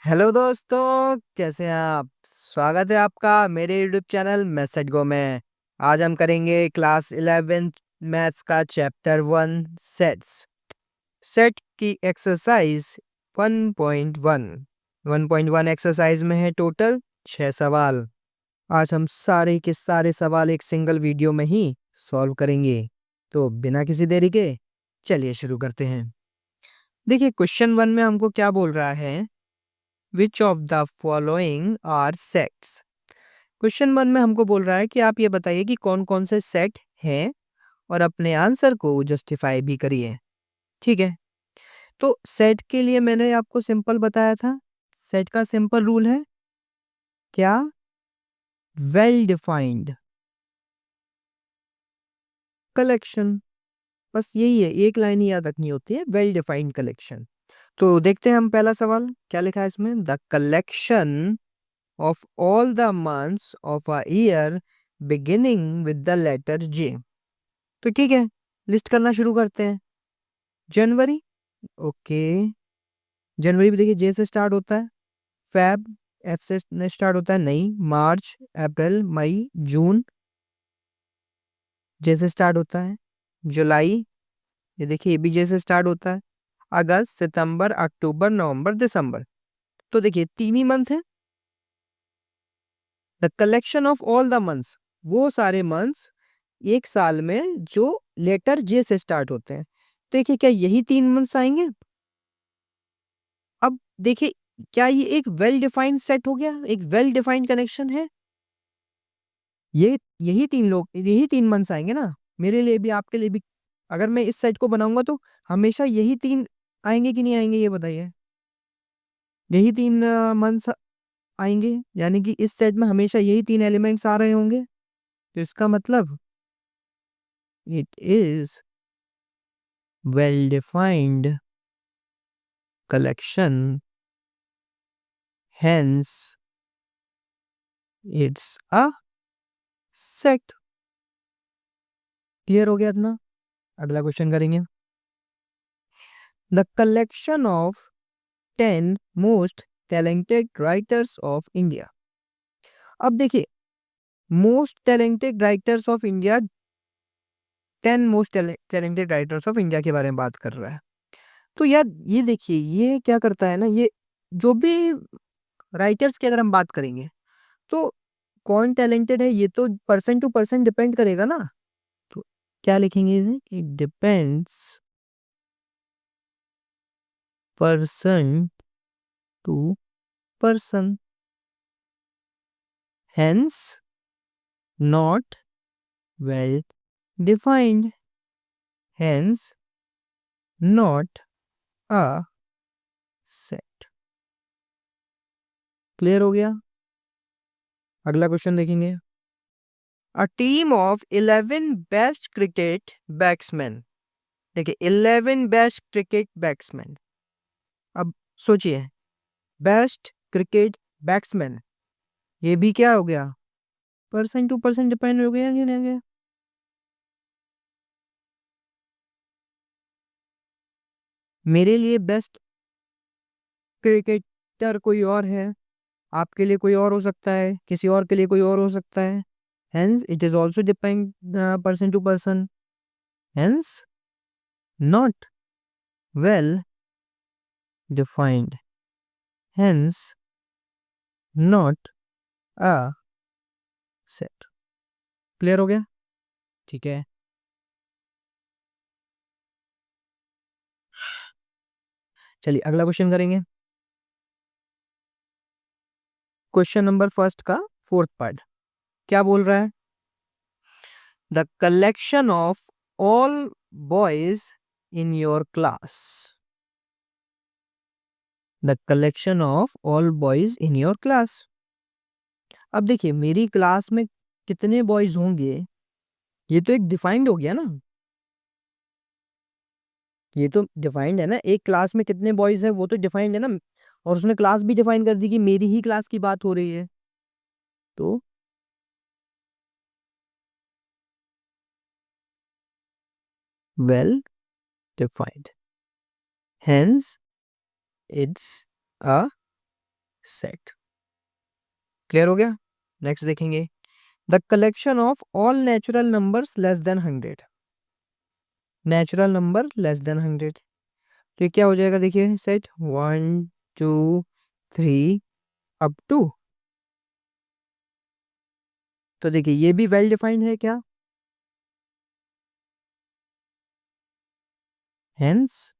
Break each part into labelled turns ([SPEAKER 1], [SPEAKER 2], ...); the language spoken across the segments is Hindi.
[SPEAKER 1] हेलो दोस्तों, कैसे हैं आप। स्वागत है आपका मेरे यूट्यूब चैनल मैसेज गो में। आज हम करेंगे क्लास 11th मैथ्स का चैप्टर 1 सेट्स। सेट की एक्सरसाइज 1.1। 1.1 एक्सरसाइज में है टोटल 6 सवाल। आज हम सारे के सारे सवाल एक सिंगल वीडियो में ही सॉल्व करेंगे। तो बिना किसी देरी के चलिए शुरू करते हैं। देखिए क्वेश्चन 1 में हमको क्या बोल रहा है, which of the following are sets. Question 1 में हमको बोल रहा है कि आप ये बताइए कि कौन कौन से सेट हैं और अपने आंसर को जस्टिफाई भी करिए। ठीक है, तो सेट के लिए मैंने आपको सिंपल बताया था। सेट का सिंपल रूल है क्या, वेल डिफाइंड कलेक्शन। बस यही है, एक लाइन ही याद रखनी होती है, वेल डिफाइंड कलेक्शन। तो देखते हैं हम पहला सवाल क्या लिखा है इसमें, the collection of all the months of a year beginning with the letter J। तो ठीक है, लिस्ट करना शुरू करते हैं। जनवरी, ओके, जनवरी भी देखिए जे से स्टार्ट होता है। फेब, एफ से स्टार्ट होता है, नहीं। मार्च, अप्रैल, मई, जून, जे से स्टार्ट होता है। जुलाई, ये देखिए ये भी जे से स्टार्ट होता है। अगस्त, सितंबर, अक्टूबर, नवंबर, दिसंबर। तो देखिए 3 ही मंथ है। The collection of all the months, वो सारे मंथ्स एक साल में जो लेटर जे से स्टार्ट होते हैं। तो देखिए क्या यही 3 मंथ्स आएंगे। अब देखिए क्या ये एक वेल डिफाइंड सेट हो गया, एक वेल डिफाइंड कनेक्शन है। ये यही 3 मंथ्स आएंगे ना, मेरे लिए भी आपके लिए भी। अगर मैं इस सेट को बनाऊंगा तो हमेशा यही 3 आएंगे कि नहीं आएंगे, ये बताइए। यही 3 मंथ्स आएंगे, यानी कि इस सेट में हमेशा यही 3 एलिमेंट्स आ रहे होंगे। तो इसका मतलब it is well defined collection, hence it's a set। Clear हो गया इतना। अगला क्वेश्चन करेंगे, the collection of 10 most talented writers of India. अब देखिए most talented writers of India, 10 most talented writers of India के बारे में बात कर रहा है। तो यार ये देखिए ये क्या करता है ना, ये जो भी राइटर्स की अगर हम बात करेंगे तो कौन टैलेंटेड है ये तो पर्सन टू पर्सन डिपेंड करेगा ना। तो क्या लिखेंगे इसे, it depends person to person, hence not well defined, hence not a set. Clear हो गया। अगला क्वेश्चन देखेंगे, a team of 11 best cricket batsman. देखिए 11 बेस्ट क्रिकेट बैट्समैन। अब सोचिए, बेस्ट क्रिकेट बैट्समैन, ये भी क्या हो गया, पर्सन टू पर्सन डिपेंड हो गया कि नहीं हो गया। मेरे लिए बेस्ट क्रिकेटर कोई और है, आपके लिए कोई और हो सकता है, किसी और के लिए कोई और हो सकता है। Hence it is also depend person to person, hence not well defined, hence not a set. Clear हो गया। ठीक है, चलिए अगला क्वेश्चन करेंगे। क्वेश्चन नंबर फर्स्ट का फोर्थ पार्ट क्या बोल रहा है, the collection of all boys in your class. The collection of all boys in your class. अब देखिए मेरी क्लास में कितने बॉयज होंगे, ये तो एक डिफाइंड हो गया ना। ये तो डिफाइंड है ना, एक क्लास में कितने बॉयज है वो तो डिफाइंड है ना। और उसने क्लास भी डिफाइन कर दी कि मेरी ही क्लास की बात हो रही है। तो well defined, hence it's a set. Clear हो गया? नेक्स्ट देखेंगे, the collection of all natural numbers less than 100। Natural number less then 100, तो ये क्या हो जाएगा? देखिए सेट 1 2 3 अप टू, तो देखिए ये भी वेल डिफाइंड है क्या? Hence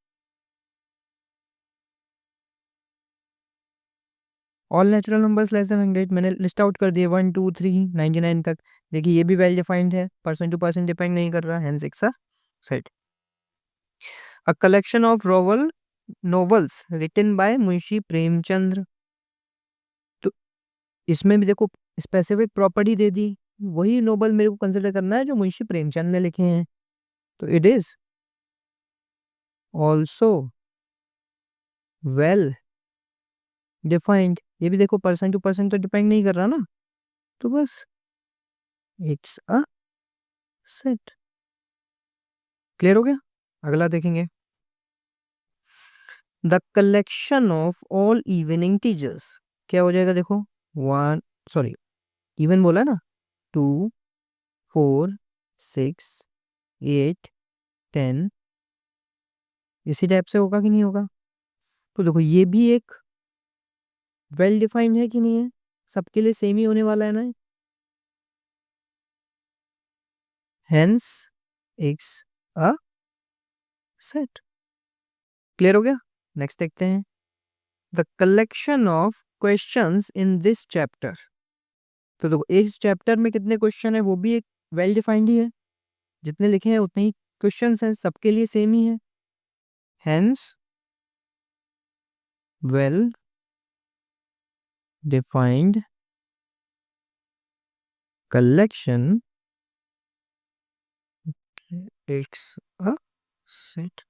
[SPEAKER 1] all natural numbers less than 100 मैंने लिस्ट आउट कर दिए 1 2 3 99 तक। देखिए ये भी वेल डिफाइंड है, परसेंट टू परसेंट डिपेंड नहीं कर रहा, hence it's a set. A collection of novels written by Munshi Premchandra, तो इसमें भी देखो स्पेसिफिक प्रॉपर्टी दे दी, वही नोवेल मेरे को कंसिडर करना है जो मुंशी प्रेमचंद ने लिखे हैं, तो it is also well defined. ये भी देखो परसेंट टू परसेंट तो डिपेंड नहीं कर रहा ना, तो बस इट्स अ सेट। क्लियर हो गया? अगला देखेंगे, the collection of all even integers, क्या हो जाएगा? देखो 1, सॉरी इवन बोला ना, 2 4 6 8 10, इसी टाइप से होगा कि नहीं होगा? तो देखो ये भी एक वेल डिफाइंड है कि नहीं है? सबके लिए सेम ही होने वाला है ना, hence it's a set. Clear हो गया? नेक्स्ट देखते हैं, the collection of questions in this chapter, तो देखो इस चैप्टर में कितने क्वेश्चन है वो भी एक वेल डिफाइंड ही है, जितने लिखे हैं उतने ही क्वेश्चंस हैं, सबके लिए सेम ही है, hence well defined collection it's a set.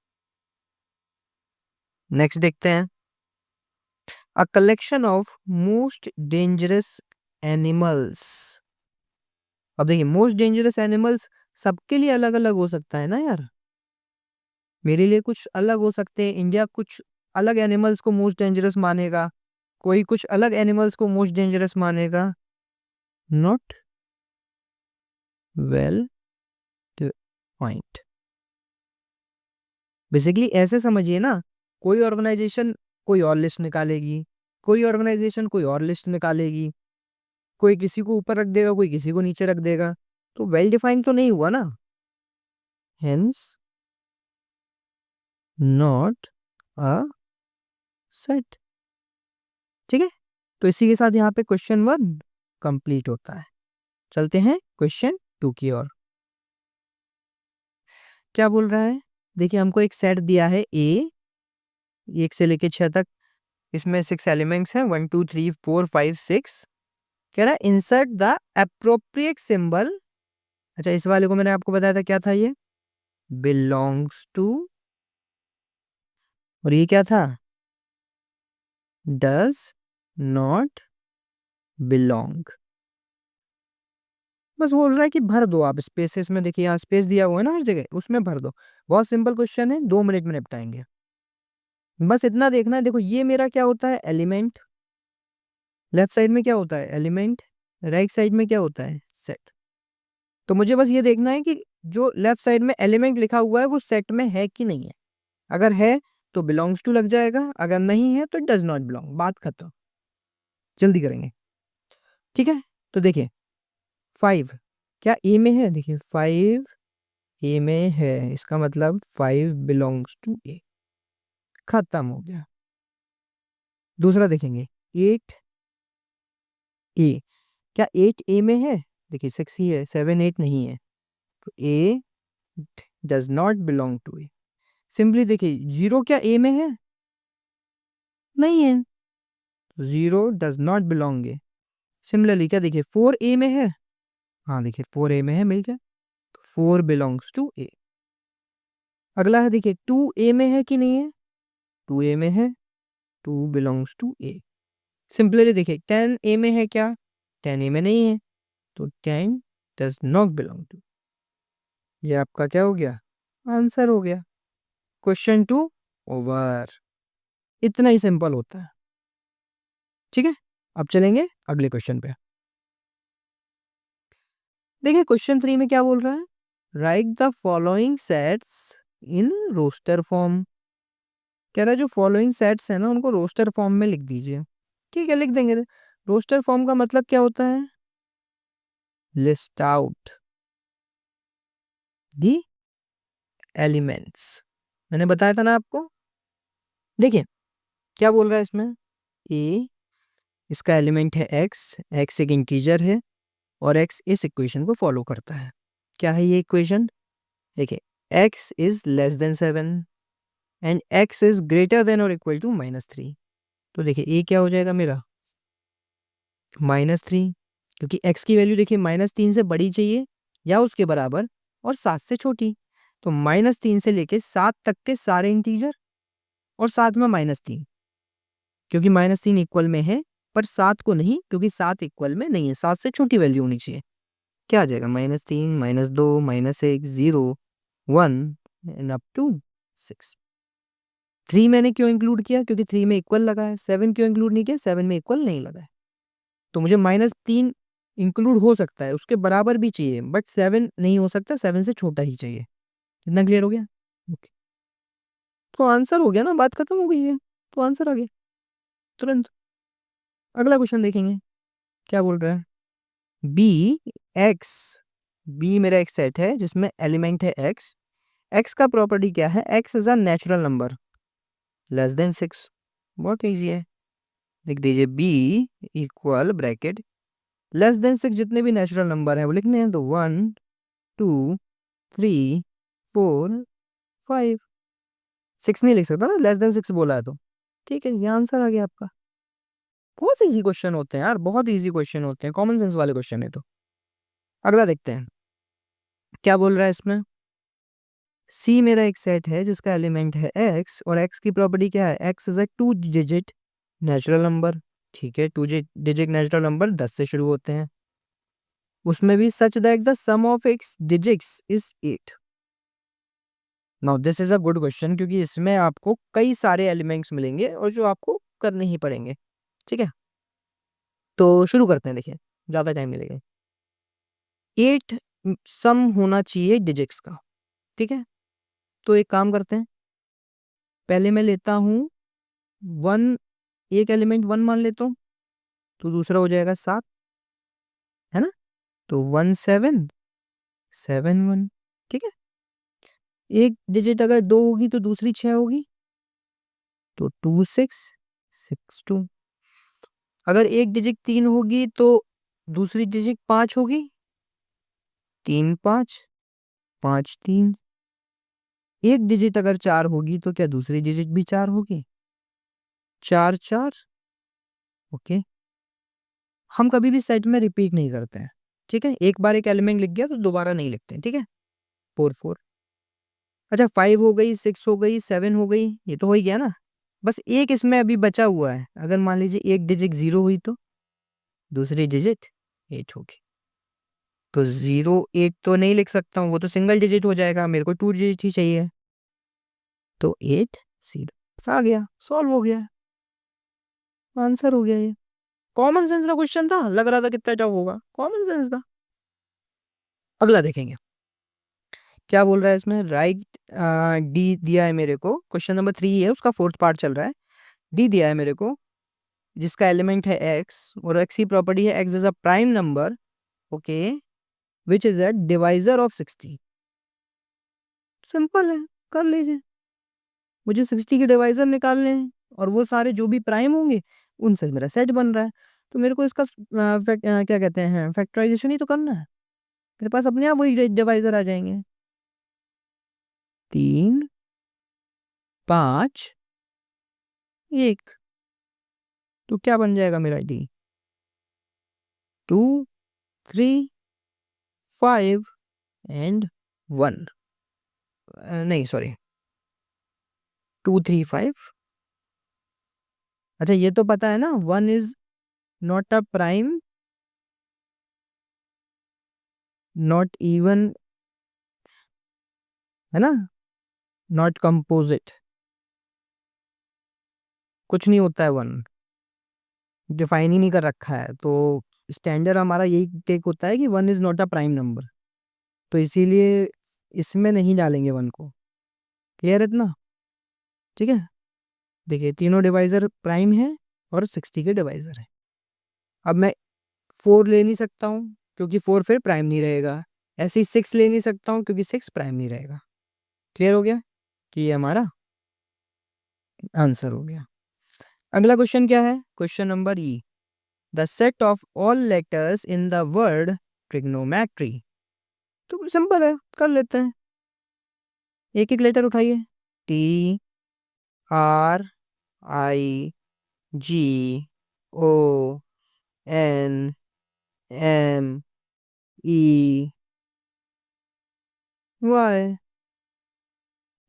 [SPEAKER 1] Next देखते हैं, अ collection of most dangerous animals. अब देखिए मोस्ट डेंजरस एनिमल्स सबके लिए अलग अलग हो सकता है ना यार, मेरे लिए कुछ अलग हो सकते हैं, इंडिया कुछ अलग एनिमल्स को मोस्ट डेंजरस मानेगा, कोई कुछ अलग एनिमल्स को मोस्ट डेंजरस मानेगा, नॉट वेल डिफाइंड। बेसिकली ऐसे समझिए ना, कोई ऑर्गेनाइजेशन कोई और लिस्ट निकालेगी, कोई ऑर्गेनाइजेशन कोई और लिस्ट निकालेगी, कोई किसी को ऊपर रख देगा, कोई किसी को नीचे रख देगा, तो वेल डिफाइंड तो नहीं हुआ ना, हेंस नॉट अ सेट। ठीक है, तो इसी के साथ यहाँ पे क्वेश्चन 1 कंप्लीट होता है। चलते हैं क्वेश्चन 2 की ओर। क्या बोल रहा है? देखिए हमको एक सेट दिया है ए, 1 से लेके 6 तक, इसमें 6 एलिमेंट्स हैं, 1 2 3 4 5 6। कह रहा है इंसर्ट द अप्रोप्रिएट सिंबल, अच्छा इस वाले को मैंने आपको बताया था क्या था, ये बिलोंग्स टू, और ये क्या था? Does not belong. बस बोल रहा है कि भर दो आप स्पेसेस में, देखिए यहाँ स्पेस दिया हुआ है ना हर जगह, उसमें भर दो। बहुत सिंपल क्वेश्चन है, 2 मिनट में निपटाएंगे। बस इतना देखना है, देखो ये मेरा क्या होता है? एलिमेंट। लेफ्ट साइड में क्या होता है? एलिमेंट। राइट साइड में क्या होता है? सेट। तो मुझे बस ये देखना है कि जो लेफ्ट साइड में एलिमेंट लिखा हुआ है वो सेट में है कि नहीं है। अगर है तो बिलोंग्स टू लग जाएगा, अगर नहीं है तो डज नॉट बिलोंग, बात खत्म। जल्दी करेंगे, ठीक है? तो देखिए 5 क्या ए में है? देखिए 5 ए में है, इसका मतलब 5 बिलोंग्स टू ए, खत्म हो गया। दूसरा देखेंगे 8 ए, क्या 8 ए में है? देखिए 6 ही है, 7 8 नहीं है, तो A does not belong to A. Simply देखिए 0 क्या ए में है? नहीं है, 0 does not belong A. Similarly क्या देखिए 4 ए में है? हाँ देखिए 4 ए में है, मिल गया, तो 4 बिलोंग्स टू ए। अगला है देखिए 2 ए में है कि नहीं है? 2 ए में है, 2 बिलोंग्स टू ए। सिंपली देखिए 10 ए में है क्या? 10 ए में नहीं है, तो 10 डज नॉट बिलोंग टू। ये आपका क्या हो गया? आंसर हो गया। Question 2 over. इतना ही सिंपल होता है। ठीक है, अब चलेंगे अगले क्वेश्चन पे। देखिए क्वेश्चन 3 में क्या बोल रहा है, write the following sets in roster form. कह रहा है जो फॉलोइंग सेट्स है ना उनको रोस्टर फॉर्म में लिख दीजिए। ठीक है, लिख देंगे। रोस्टर फॉर्म का मतलब क्या होता है, लिस्ट आउट दी एलिमेंट्स। मैंने बताया था ना आपको। देखिए क्या बोल रहा है इसमें, ए, इसका एलिमेंट है एक्स, एक्स एक इंटीजर है और एक्स इस इक्वेशन को फॉलो करता है। क्या है ये इक्वेशन, देखिए x is less then 7 and x is greater than और इक्वल टू -3। तो देखिए ए क्या हो जाएगा मेरा, -3, क्योंकि एक्स की वैल्यू देखिए -3 से बड़ी चाहिए या उसके बराबर और 7 से छोटी। तो -3 से लेके 7 तक के सारे इंटीजर और साथ में -3, क्योंकि -3 इक्वल में है पर 7 को नहीं, क्योंकि 7 इक्वल में नहीं है, 7 से छोटी वैल्यू होनी चाहिए। क्या आ जाएगा, -3, -2, -1, 0, 1 एंड अप टू 6। 3 मैंने क्यों इंक्लूड किया, क्योंकि 3 में इक्वल लगा है। 7 क्यों इंक्लूड नहीं किया, 7 में इक्वल नहीं लगा है। तो मुझे -3 इंक्लूड हो सकता है, उसके बराबर भी चाहिए, बट 7 नहीं हो सकता, 7 से छोटा ही चाहिए। इतना क्लियर हो गया, ओके। तो आंसर हो गया ना, बात खत्म हो गई है, तो आंसर आ गया तुरंत। अगला क्वेश्चन देखेंगे क्या बोल रहा है, बी एक्स, बी मेरा एक सेट है जिसमें एलिमेंट है एक्स। एक्स का प्रॉपर्टी क्या है, x is a natural number less than 6। बहुत ईजी है, लिख दीजिए B equal bracket less than 6, जितने भी नेचुरल नंबर है वो लिखने हैं। तो 1, 2, 3, 4, 5, 6 नहीं लिख सकता ना, लेस देन 6 बोला है तो। ठीक है, ये आंसर आ गया आपका। बहुत इजी क्वेश्चन होते हैं यार, बहुत इजी क्वेश्चन होते हैं, कॉमन सेंस वाले क्वेश्चन है। तो अगला देखते हैं क्या बोल रहा है इसमें, सी मेरा एक सेट है जिसका एलिमेंट है एक्स और एक्स की प्रॉपर्टी क्या है, x is a 2 digit natural number. ठीक है, 2 डिजिट नेचुरल नंबर 10 से शुरू होते हैं, उसमें भी such that the sum of x digits is 8। Now this is a good question, क्योंकि इसमें आपको कई सारे एलिमेंट्स मिलेंगे और जो आपको करने ही पड़ेंगे। ठीक है, तो शुरू करते हैं। देखिए ज़्यादा टाइम नहीं लगेगा। 8 सम होना चाहिए डिजिट्स का। ठीक है, तो एक काम करते हैं, पहले मैं लेता हूँ 1, एक एलिमेंट 1 मान लेता हूँ, तो दूसरा हो जाएगा 7, है ना। तो 1 7 7 1। ठीक है, एक डिजिट अगर 2 होगी तो दूसरी 6 होगी, तो 2 6 6 2। अगर एक डिजिट 3 होगी तो दूसरी डिजिट 5 होगी, 3 5 5 3। एक डिजिट अगर 4 होगी तो क्या दूसरी डिजिट भी 4 होगी, 4 4। ओके, हम कभी भी सेट में रिपीट नहीं करते हैं। ठीक है, एक बार एक एलिमेंट लिख गया तो दोबारा नहीं लिखते हैं। ठीक है, 4 4। अच्छा 5 हो गई, 6 हो गई, 7 हो गई, ये तो हो ही गया ना। बस एक इसमें अभी बचा हुआ है, अगर मान लीजिए एक डिजिट 0 हुई तो दूसरी डिजिट 8 होगी। तो 0 8 तो नहीं लिख सकता हूँ, वो तो सिंगल डिजिट हो जाएगा, मेरे को 2 डिजिट ही चाहिए। तो 8 0 आ गया, सॉल्व हो गया, आंसर हो गया। ये कॉमन सेंस का क्वेश्चन था, लग रहा था कितना टफ होगा, कॉमन सेंस था। अगला देखेंगे क्या बोल रहा है इसमें, राइट डी दिया है मेरे को, क्वेश्चन नंबर 3 है, उसका फोर्थ पार्ट चल रहा है। डी दिया है मेरे को जिसका एलिमेंट है एक्स और एक्स की प्रॉपर्टी है x is a prime number, okay, which is a divisor of 60। Simple है, कर लीजिए। मुझे 60 के डिवाइजर निकालने हैं और वो सारे जो भी प्राइम होंगे उनसे मेरा सेट बन रहा है। तो मेरे को इसका क्या कहते हैं, फैक्टराइजेशन ही तो करना है। मेरे पास अपने आप वही डिवाइजर आ जाएंगे, 3 5 1। तो क्या बन जाएगा मेरा डी, 2 3 5 एंड 1, नहीं सॉरी 2 3 5। अच्छा ये तो पता है ना, 1 is not a prime, not even, है ना, नॉट कंपोजिट, कुछ नहीं होता है 1। डिफाइन ही नहीं कर रखा है, तो स्टैंडर्ड हमारा यही टेक होता है कि one is not a prime number, तो इसीलिए इसमें नहीं डालेंगे वन को। क्लियर है इतना? ठीक है। देखिए तीनों डिवाइजर प्राइम है और 60 के डिवाइजर है। अब मैं 4 ले नहीं सकता हूँ क्योंकि 4 फिर प्राइम नहीं रहेगा। ऐसे ही 6 ले नहीं सकता हूँ क्योंकि 6 प्राइम नहीं रहेगा। क्लियर हो गया कि ये हमारा आंसर हो गया। अगला क्वेश्चन क्या है? Question number E, the set of all letters in the word trigonometry. तो सिंपल है, कर लेते हैं। एक एक लेटर उठाइए। T, R, I, G, O, N, M, E, Y.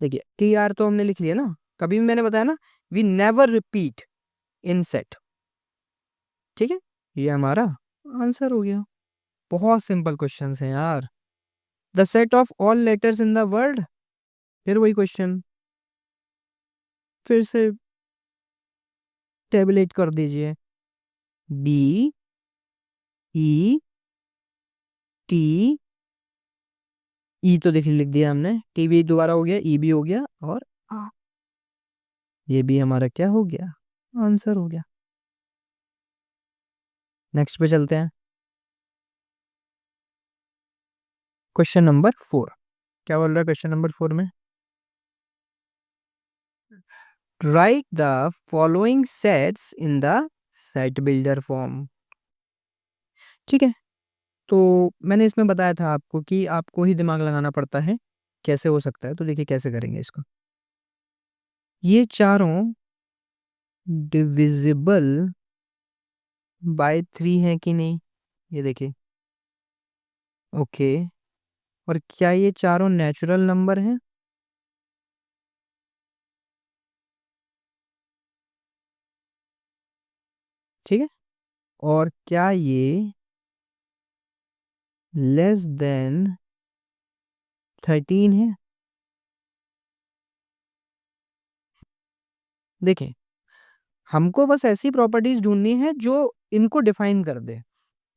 [SPEAKER 1] देखिए टी आर तो हमने लिख लिया ना, कभी भी मैंने बताया ना, we never repeat in set. ठीक है, ये हमारा आंसर हो गया। बहुत सिंपल क्वेश्चन है यार। The set of all letters in the word, फिर वही क्वेश्चन, फिर से टेबलेट कर दीजिए। बी, ई, टी, ई तो देखिए लिख दिया हमने, टी भी दोबारा हो गया, ई भी हो गया, और आ, ये भी हमारा क्या हो गया? आंसर हो गया। नेक्स्ट पे चलते हैं। क्वेश्चन नंबर 4, क्या बोल रहा है क्वेश्चन नंबर 4 में? Right the following sets in the set builder form. ठीक है, तो मैंने इसमें बताया था आपको कि आपको ही दिमाग लगाना पड़ता है, कैसे हो सकता है। तो देखिए कैसे करेंगे इसको। ये चारों डिविजिबल बाय 3 है कि नहीं, ये देखिए। ओके, और क्या ये चारों नेचुरल नंबर हैं? ठीक है, और क्या ये लेस देन 13 है? देखिए हमको बस ऐसी प्रॉपर्टीज ढूंढनी है जो इनको डिफाइन कर दे।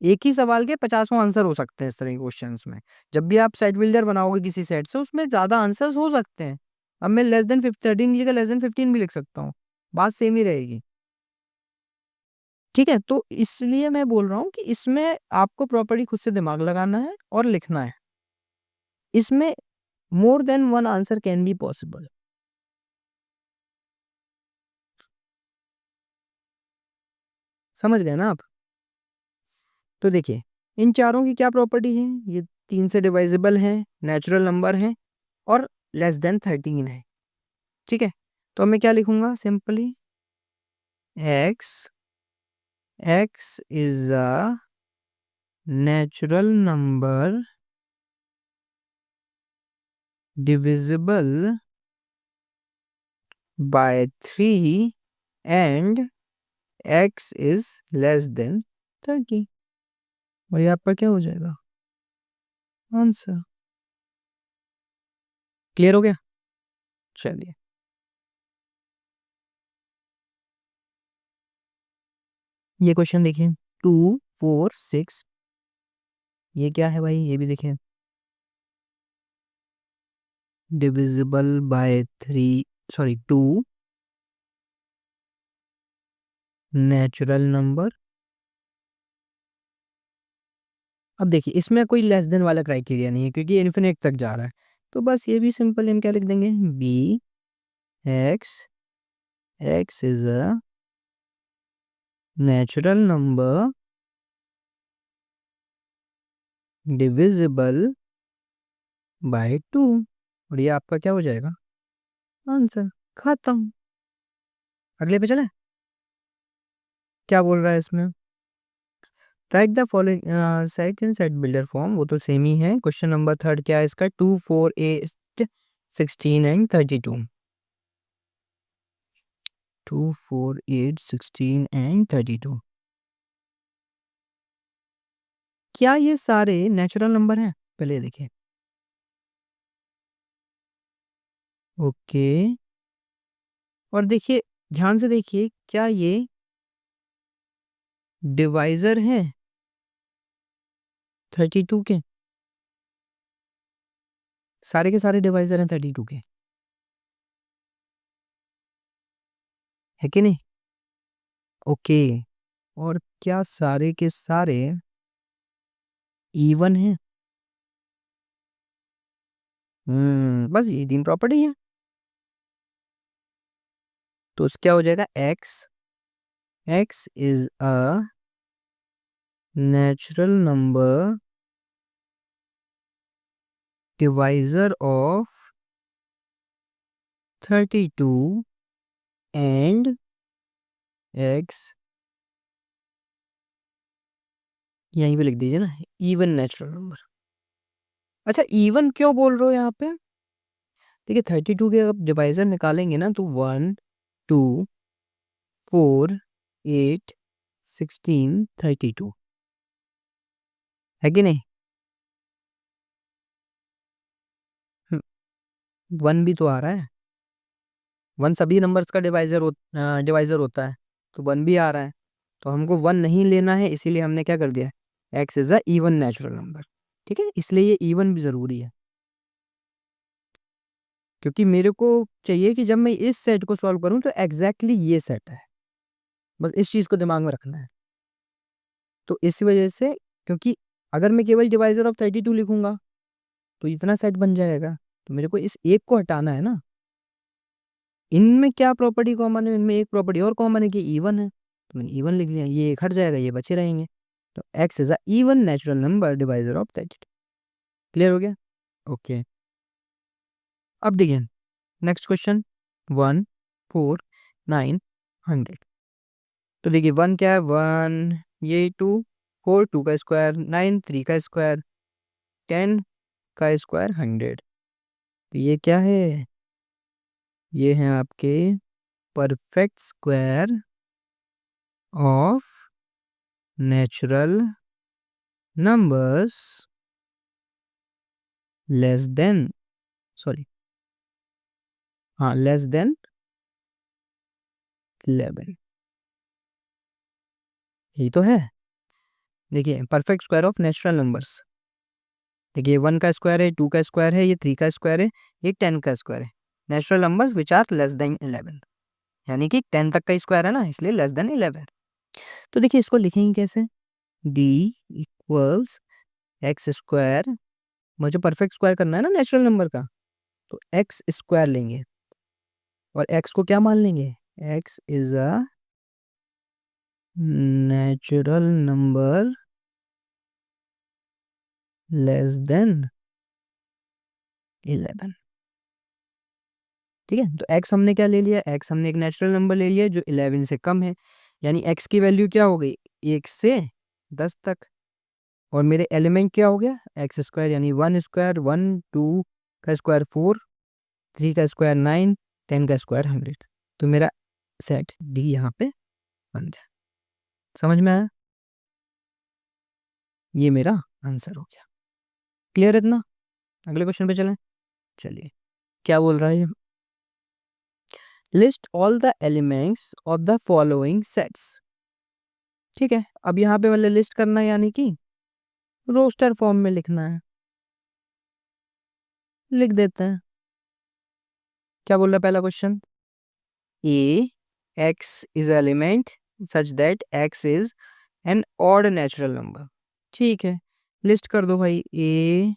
[SPEAKER 1] एक ही सवाल के 50 आंसर हो सकते हैं इस तरह के क्वेश्चंस में। जब भी आप सेट बिल्डर बनाओगे किसी सेट से, उसमें ज्यादा आंसर्स हो सकते हैं। अब मैं लेस देन 13 की जगह लेस देन 15 भी लिख सकता हूँ, बात सेम ही रहेगी। ठीक है, तो इसलिए मैं बोल रहा हूँ कि इसमें आपको प्रॉपर्टी खुद से दिमाग लगाना है और लिखना है। इसमें more than one answer can be possible. समझ गए ना आप? तो देखिए इन चारों की क्या प्रॉपर्टी है, ये 3 से डिवाइजिबल है, नेचुरल नंबर है, और लेस देन 13 है। ठीक है, तो अब मैं क्या लिखूंगा? Simply x, x is a natural number divisible by 3 and x is less than 30। और ये आपका क्या हो जाएगा? आंसर। क्लियर हो गया? चलिए ये क्वेश्चन देखिए, 2, 4, 6, ये क्या है भाई? ये भी देखें, divisible by 3, sorry 2 natural number. अब देखिए इसमें कोई लेस देन वाला क्राइटेरिया नहीं है क्योंकि इन्फिनिट तक जा रहा है। तो बस ये भी सिंपल हम क्या लिख देंगे? B x, x is a natural number divisible by 2। और ये आपका क्या हो जाएगा? आंसर। खत्म। अगले पे चले। क्या बोल रहा है इसमें? Right the following set in set builder form, वो तो सेम ही है। क्वेश्चन नंबर 3 क्या है इसका? 2, 4, 8, 16 एंड 32। 2, 4, 8, 16 एंड 32, क्या ये सारे नेचुरल नंबर हैं? पहले देखिए। ओके, और देखिए ध्यान से देखिए, क्या ये डिवाइजर हैं 32 के, सारे के सारे डिवाइजर हैं 32 के, है कि नहीं? ओके। और क्या सारे के सारे इवन हैं? बस ये 3 प्रॉपर्टी है। तो उसका क्या हो जाएगा? x is a natural number divisor of 32 and x, यहीं पे लिख दीजिए ना, इवन नेचुरल नंबर। अच्छा, इवन क्यों बोल रहे हो यहाँ पे? देखिए 32 के अब डिवाइजर निकालेंगे ना, तो 1 2 4 8 16 32, है कि नहीं? 1 भी तो आ रहा है, 1 सभी नंबर्स का डिवाइजर होता है, तो 1 भी आ रहा है। तो हमको 1 नहीं लेना है, इसीलिए हमने क्या कर दिया, x is a even natural number. ठीक है, इसलिए ये इवन भी ज़रूरी है, क्योंकि मेरे को चाहिए कि जब मैं इस सेट को सॉल्व करूं तो एग्जैक्टली ये सेट है, बस इस चीज़ को दिमाग में रखना है। तो इस वजह से, क्योंकि अगर मैं केवल डिवाइजर ऑफ 32 लिखूंगा तो इतना सेट बन जाएगा, तो मेरे को इस एक को हटाना है ना। इनमें क्या प्रॉपर्टी कॉमन है? इनमें एक प्रॉपर्टी और कॉमन है कि इवन है, तो मैंने इवन लिख लिया, ये एक हट जाएगा, ये बचे रहेंगे। तो x is a even natural number divisor of 32। Clear हो गया? ओके। अब देखिए नेक्स्ट क्वेश्चन, 1 4 9 100। तो देखिए 1 क्या है? 1, ये 2 4 2 का स्क्वायर, 9 3 का स्क्वायर, 10 का स्क्वायर 100। तो ये क्या है? ये है आपके perfect square of natural numbers less than, sorry, हाँ, लेस देन 11। यही तो है। देखिए perfect square of natural numbers, देखिए 1 का स्क्वायर है, 2 का स्क्वायर है, ये 3 का स्क्वायर है, ये 10 का स्क्वायर है। Natural numbers which are less than 11, यानी कि 10 तक का स्क्वायर है ना, इसलिए लेस देन 11। तो देखिए इसको लिखेंगे कैसे? d इक्वल्स एक्स स्क्वायर, मुझे परफेक्ट स्क्वायर करना है ना नेचुरल नंबर का, तो एक्स स्क्वायर लेंगे और एक्स को क्या मान लेंगे? X is a natural number less than 11। ठीक है, तो x हमने क्या ले लिया? x हमने एक नेचुरल नंबर ले लिया जो 11 से कम है, यानी x की वैल्यू क्या हो गई? 1 से 10 तक। और मेरे एलिमेंट क्या हो गया? एक्स स्क्वायर, यानी 1 स्क्वायर 1, 2 का स्क्वायर 4, 3 का स्क्वायर 9, 10 का स्क्वायर 100। तो मेरा सेट डी यहाँ पे बन गया। समझ में आया? ये मेरा आंसर हो गया। क्लियर है इतना? अगले क्वेश्चन पे चलें। चलिए, क्या बोल रहा है ये? List all the elements of the following sets. ठीक है, अब यहाँ पे मतलब लिस्ट करना है, यानी कि रोस्टर फॉर्म में लिखना है। लिख देते हैं। क्या बोल रहा है पहला question? A x is element such that x is N odd natural number. ठीक है, लिस्ट कर दो भाई। ए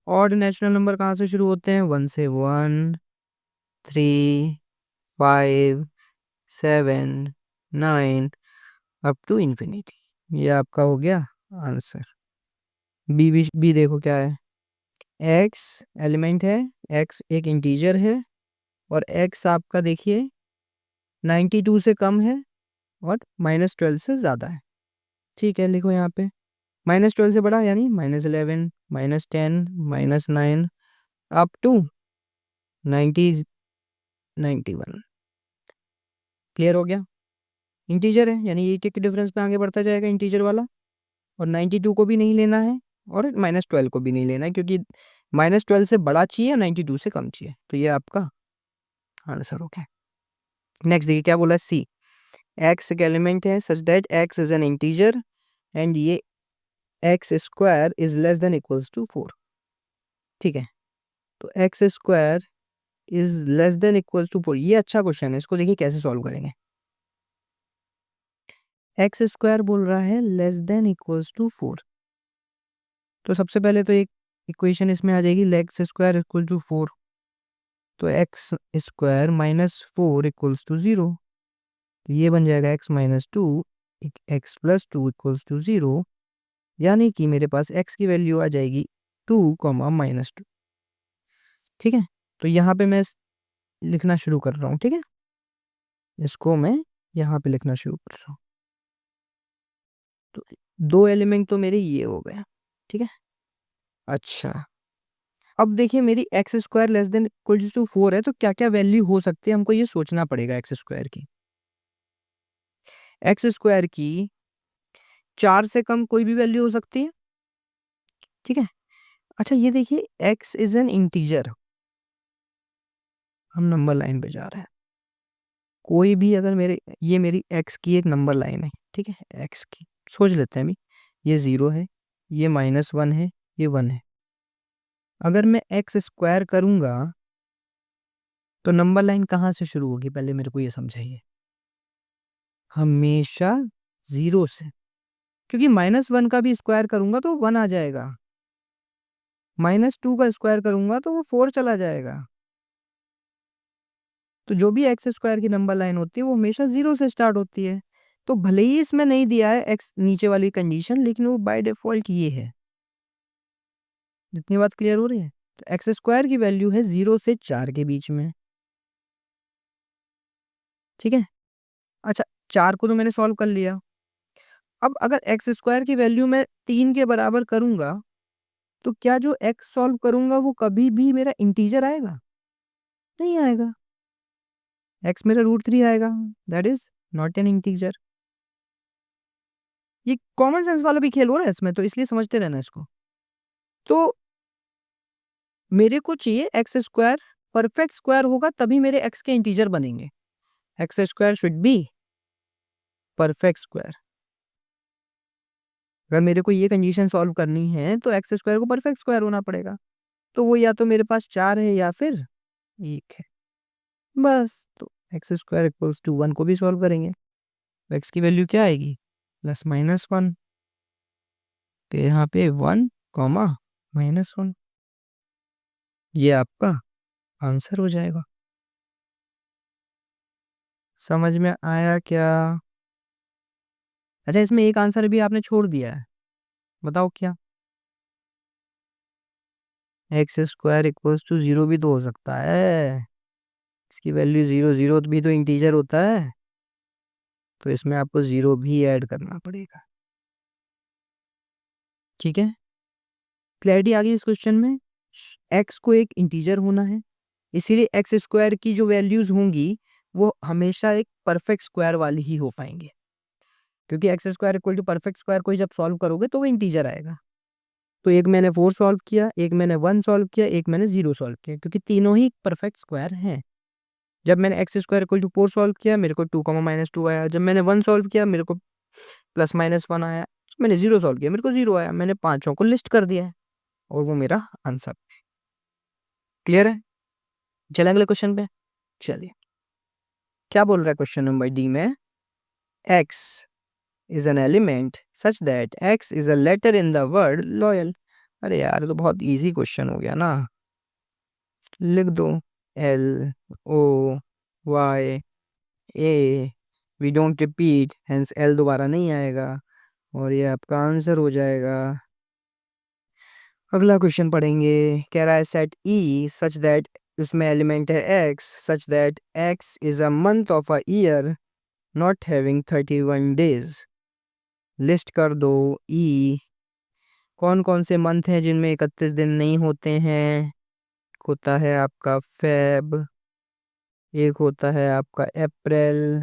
[SPEAKER 1] ऑड नेचुरल नंबर कहाँ से शुरू होते हैं? 1 से 1, 3, 5, 7, 9 अप टू इंफिनिटी। ये आपका हो गया आंसर। बी देखो क्या है? एक्स एलिमेंट है, एक्स एक इंटीजर है, और एक्स आपका देखिए 92 से कम है और -12 से ज़्यादा है। ठीक है, लिखो यहाँ पे -12 से बड़ा, यानी -11, -10, -9 अप टू 90 91। क्लियर हो गया? इंटीजर है, यानी एक के डिफरेंस पे आगे बढ़ता जाएगा इंटीजर वाला, और 92 को भी नहीं लेना है और -12 को भी नहीं लेना है, क्योंकि -12 से बड़ा चाहिए, 92 से कम चाहिए। तो ये आपका आंसर हो गया। नेक्स्ट देखिए क्या बोला? सी एक्स एक एलिमेंट है such that x is an integer and ये x square is less than equals to 4। ठीक है, तो x square is less than equals to 4, ये अच्छा क्वेश्चन है, इसको देखिए कैसे सॉल्व करेंगे। एक्स स्क्वायर बोल रहा है लेस देन इक्वल्स टू 4, तो सबसे पहले तो एक इक्वेशन इसमें आ जाएगी, एक्स स्क्वायर इक्वल टू 4, तो x square minus 4 equals to 0, तो ये बन जाएगा x minus 2 x plus 2 equals to 0, यानी कि मेरे पास एक्स की वैल्यू आ जाएगी 2 कॉमा माइनस 2। ठीक है, तो यहाँ पे मैं लिखना शुरू कर रहा हूँ। ठीक है, इसको मैं यहाँ पे लिखना शुरू कर रहा हूँ। तो दो एलिमेंट तो मेरे ये हो गए। ठीक है, अच्छा अब देखिए मेरी x square less than equal to 4 है, तो क्या क्या वैल्यू हो सकती है हमको ये सोचना पड़ेगा। एक्स स्क्वायर की 4 से कम कोई भी वैल्यू हो सकती है। ठीक है, अच्छा ये देखिए एक्स इज एन इंटीजर, हम नंबर लाइन पे जा रहे हैं। कोई भी अगर ये मेरी एक्स की एक नंबर लाइन है। ठीक है, एक्स की सोच लेते हैं अभी, ये 0 है, ये -1 है, ये 1 है। अगर मैं एक्स स्क्वायर करूंगा तो नंबर लाइन कहाँ से शुरू होगी, पहले मेरे को ये समझाइए। हमेशा 0 से, क्योंकि -1 का भी स्क्वायर करूंगा तो 1 आ जाएगा, -2 का स्क्वायर करूंगा तो वो 4 चला जाएगा। तो जो भी एक्स स्क्वायर की नंबर लाइन होती है वो हमेशा 0 से स्टार्ट होती है। तो भले ही इसमें नहीं दिया है एक्स नीचे वाली कंडीशन, लेकिन वो बाय डिफॉल्ट ये है। जितनी बात क्लियर हो रही है, तो एक्स स्क्वायर की वैल्यू है 0 से 4 के बीच में। ठीक है, अच्छा 4 को तो मैंने सॉल्व कर लिया। अब अगर एक्स स्क्वायर की वैल्यू मैं 3 के बराबर करूंगा तो क्या जो एक्स सॉल्व करूंगा वो कभी भी मेरा इंटीजर आएगा? नहीं आएगा, एक्स मेरा √3 आएगा, that is not an integer. ये कॉमन सेंस वाला भी खेल हो रहा है इसमें, तो इसलिए समझते रहना इसको। तो मेरे को चाहिए एक्स स्क्वायर परफेक्ट स्क्वायर होगा तभी मेरे एक्स के इंटीजर बनेंगे। X square should be perfect square. अगर मेरे को ये कंडीशन सॉल्व करनी है तो एक्स स्क्वायर को परफेक्ट स्क्वायर होना पड़ेगा, तो वो या तो मेरे पास 4 है या फिर 1 है, बस। तो एक्स स्क्वायर इक्वल्स टू 1 को भी सॉल्व करेंगे, तो एक्स की वैल्यू क्या आएगी, +-1, तो यहाँ पे 1 कॉमा -1, ये आपका आंसर हो जाएगा। समझ में आया क्या? अच्छा इसमें एक आंसर भी आपने छोड़ दिया है, बताओ क्या? एक्स स्क्वायर इक्वल्स टू 0 भी तो हो सकता है, इसकी वैल्यू 0 0 भी तो इंटीजर होता है, तो इसमें आपको 0 भी ऐड करना पड़ेगा। ठीक है, क्लैरिटी आ गई इस क्वेश्चन में। एक्स को एक इंटीजर होना है, इसीलिए एक्स स्क्वायर की जो वैल्यूज होंगी वो हमेशा एक परफेक्ट स्क्वायर वाली ही हो पाएंगे, क्योंकि x square equal to perfect square को जब सॉल्व करोगे तो वो इंटीजर आएगा। तो एक मैंने 4 सॉल्व किया, एक मैंने 1 सॉल्व किया, एक मैंने 0 सॉल्व किया, क्योंकि तीनों ही परफेक्ट स्क्वायर हैं। जब मैंने x square equal to 4 solve किया मेरे को 2 -2 आया, जब मैंने 1 सॉल्व किया मेरे को +-1 आया, जब मैंने 0 सॉल्व किया मेरे को 0 आया। मैंने पांचों को लिस्ट कर दिया है और वो मेरा आंसर। क्लियर है? चलें अगले क्वेश्चन पे। चलिए, क्या बोल रहा है क्वेश्चन नंबर डी में, x is an element such that x is a letter in the word loyal. अरे यार ये तो बहुत इजी क्वेश्चन हो गया ना, लिख दो LOY A, we don't repeat hence L दोबारा नहीं आएगा और ये आपका आंसर हो जाएगा। अगला क्वेश्चन पढ़ेंगे, कह रहा है सेट E सच दैट, उसमें एलिमेंट है x such that x is a month of a year not having 31 days. List कर दो E, कौन कौन से मंथ हैं जिनमें 31 दिन नहीं होते हैं। एक होता है आपका फेब, एक होता है आपका अप्रैल,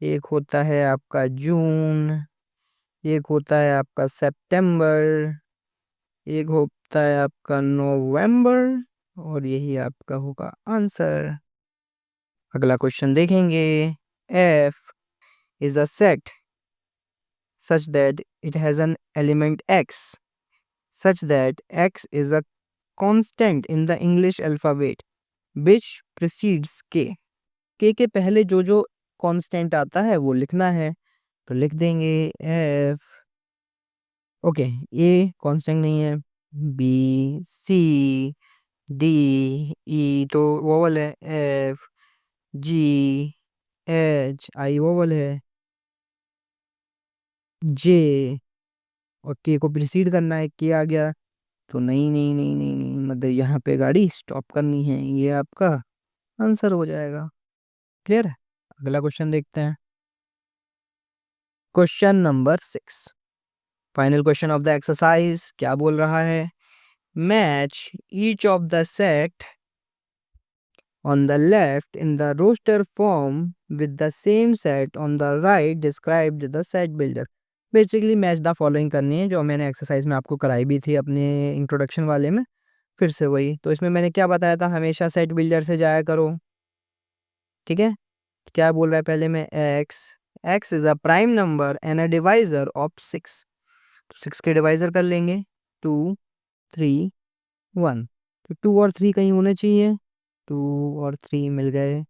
[SPEAKER 1] एक होता है आपका जून, एक होता है आपका सितंबर, एक होता है आपका नवंबर, और यही आपका होगा आंसर। अगला क्वेश्चन देखेंगे, F is a set such that it has an element x, such that x is a constant in the English alphabet which precedes k. k के पहले जो जो कांस्टेंट आता है वो लिखना है, तो लिख देंगे f। ओके, ए कांस्टेंट नहीं है, बी, सी, डी, ई तो वोवल है, एफ, जी, एच, आई वोवल है, जे और के को प्रिसीड करना है, के आ गया तो नहीं नहीं नहीं नहीं नहीं, मतलब यहाँ पे गाड़ी स्टॉप करनी है, ये आपका आंसर हो जाएगा। क्लियर है? अगला क्वेश्चन देखते हैं। Question number 6, final question of the exercise. क्या बोल रहा है? Match each of the set on the left in the roster form with the same set on the right described the set builder। Basically match the following करनी है, जो मैंने एक्सरसाइज में आपको कराई भी थी अपने इंट्रोडक्शन वाले में, फिर से वही। तो इसमें मैंने क्या बताया था, हमेशा सेट बिल्डर से जाया करो। ठीक है, क्या बोल रहा है पहले में, x is a prime number and a divisor of 6। तो 6 के डिवाइजर कर लेंगे, 2, 3, 1। तो 2 और 3 कहीं होने चाहिए, 2 और 3 मिल गए।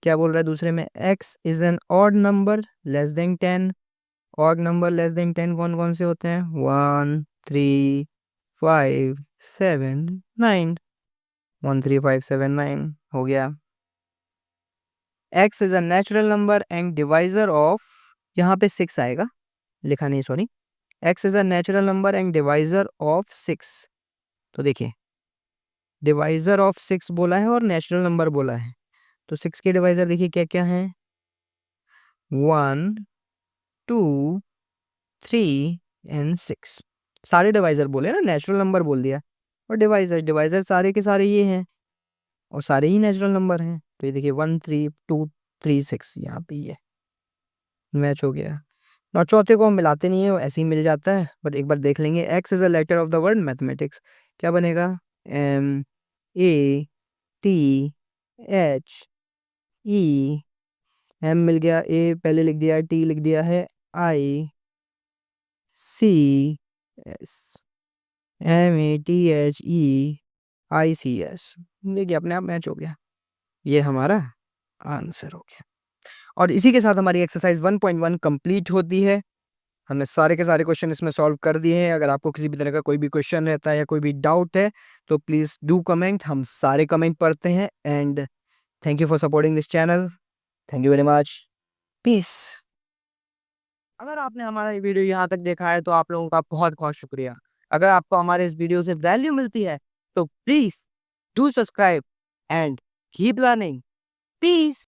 [SPEAKER 1] क्या बोल रहा है दूसरे में, x is an odd number less then 10। Odd number less then 10 कौन कौन से होते हैं, 1, 3, 5, 7, 9। 1, 3, 5, 7, 9 हो गया। x is a natural number and divisor of, यहाँ पे 6 आएगा, लिखा नहीं sorry. x is a natural number and divisor of 6। तो देखिए, डिवाइजर ऑफ 6 बोला है और नेचुरल नंबर बोला है, तो 6 के डिवाइजर देखिए क्या क्या है, 1, 2, 3 एंड 6। सारे डिवाइजर बोले ना, नेचुरल नंबर बोल दिया, और डिवाइजर डिवाइजर सारे के सारे ये हैं और सारे ही नेचुरल नंबर हैं। तो ये देखिए 1, 3, 2, 3, 6 यहाँ पे ये मैच हो गया। और चौथे को हम मिलाते नहीं है, वो ऐसे ही मिल जाता है, बट एक बार देख लेंगे। X is a letter of the word mathematics, क्या बनेगा, M, A, T, H, E. M मिल गया, ए पहले लिख दिया, टी लिख दिया है, आई, सी, एस, METHEICS। देखिए अपने आप मैच हो गया, ये हमारा आंसर हो गया। और इसी के साथ हमारी एक्सरसाइज 1.1 कंप्लीट होती है। हमने सारे के सारे क्वेश्चन इसमें सॉल्व कर दिए हैं। अगर आपको किसी भी तरह का कोई भी क्वेश्चन रहता है या कोई भी डाउट है तो प्लीज़ डू कमेंट, हम सारे कमेंट पढ़ते हैं। And thank you for supporting this channel. Thank you very much. Peace. अगर आपने हमारा ये वीडियो यहाँ तक देखा है तो आप लोगों का बहुत बहुत शुक्रिया। अगर आपको हमारे इस वीडियो से वैल्यू मिलती है तो please do subscribe and keep learning. Piece.